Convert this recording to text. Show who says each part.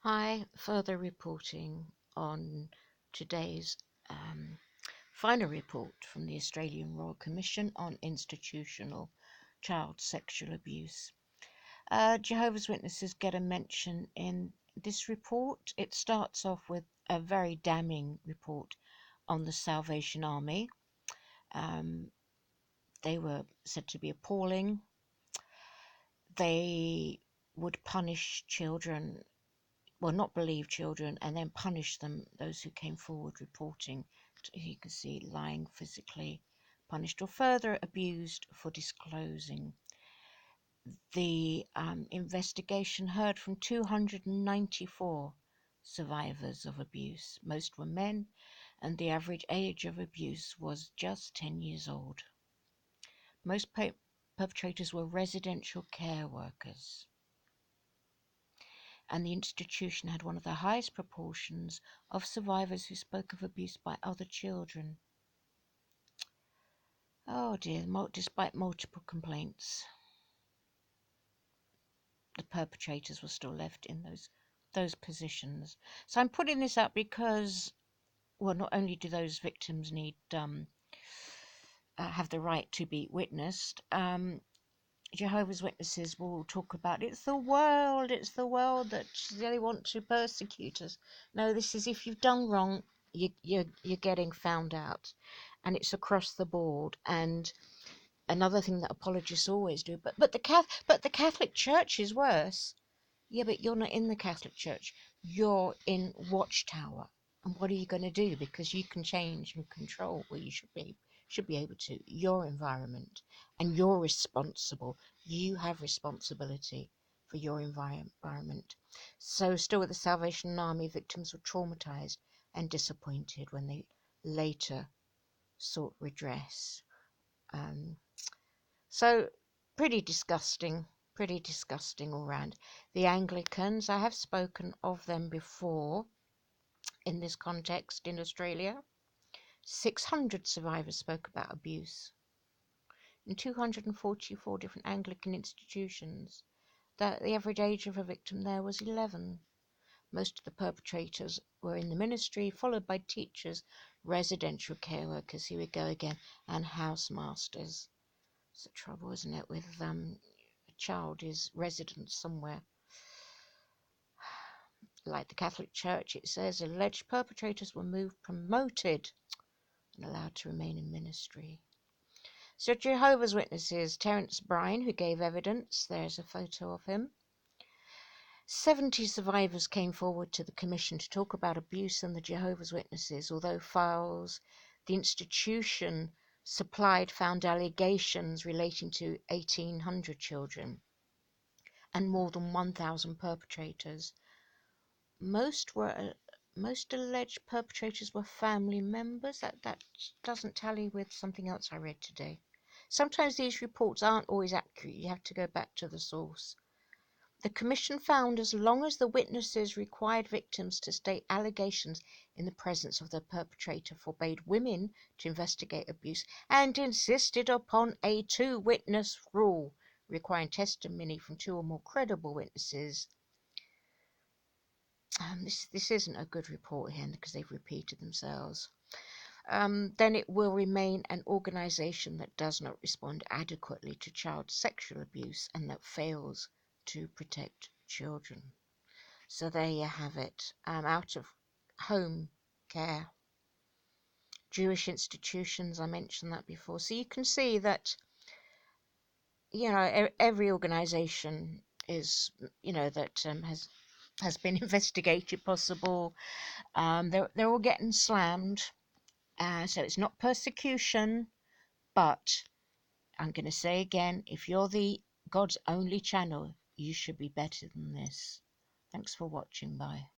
Speaker 1: Hi, further reporting on today's final report from the Australian Royal Commission on Institutional Child Sexual Abuse. Jehovah's Witnesses get a mention in this report. It starts off with a very damning report on the Salvation Army. They were said to be appalling. They would punish children, well, not believe children, and then punish them, those who came forward reporting. You can see lying, physically punished or further abused for disclosing. The investigation heard from 294 survivors of abuse. Most were men, and the average age of abuse was just 10 years old. Most perpetrators were residential care workers, and the institution had one of the highest proportions of survivors who spoke of abuse by other children. Oh dear, despite multiple complaints, the perpetrators were still left in those positions. So I'm putting this up because, well, not only do those victims need have the right to be witnessed, Jehovah's Witnesses will talk about it's the world that they want to persecute us. No, this is if you've done wrong, you're getting found out, and it's across the board. And another thing that apologists always do, but the Catholic Church is worse. Yeah, but you're not in the Catholic Church. You're in Watchtower, and what are you going to do? Because you can change and control, well, you should be able to, your environment, and you're responsible. You have responsibility for your environment. So still with the Salvation Army, victims were traumatized and disappointed when they later sought redress. So pretty disgusting all round. The Anglicans, I have spoken of them before in this context in Australia. 600 survivors spoke about abuse in 244 different Anglican institutions. The average age of a victim there was 11. Most of the perpetrators were in the ministry, followed by teachers, residential care workers, here we go again, and housemasters. It's the trouble, isn't it, with a child is resident somewhere. Like the Catholic Church, it says alleged perpetrators were promoted and allowed to remain in ministry. So Jehovah's Witnesses, Terence Bryan, who gave evidence, there's a photo of him. 70 survivors came forward to the commission to talk about abuse and the Jehovah's Witnesses, although files the institution supplied found allegations relating to 1,800 children and more than 1,000 perpetrators. Most alleged perpetrators were family members. That doesn't tally with something else I read today. Sometimes these reports aren't always accurate. You have to go back to the source. The commission found as long as the witnesses required victims to state allegations in the presence of the perpetrator, forbade women to investigate abuse, and insisted upon a two-witness rule, requiring testimony from two or more credible witnesses. This isn't a good report here because they've repeated themselves. Then it will remain an organisation that does not respond adequately to child sexual abuse and that fails to protect children. So there you have it. Out of home care, Jewish institutions, I mentioned that before. So you can see that, every organisation is, that has been investigated possible. They're all getting slammed. So it's not persecution, but I'm going to say again, if you're the God's only channel, you should be better than this. Thanks for watching. Bye.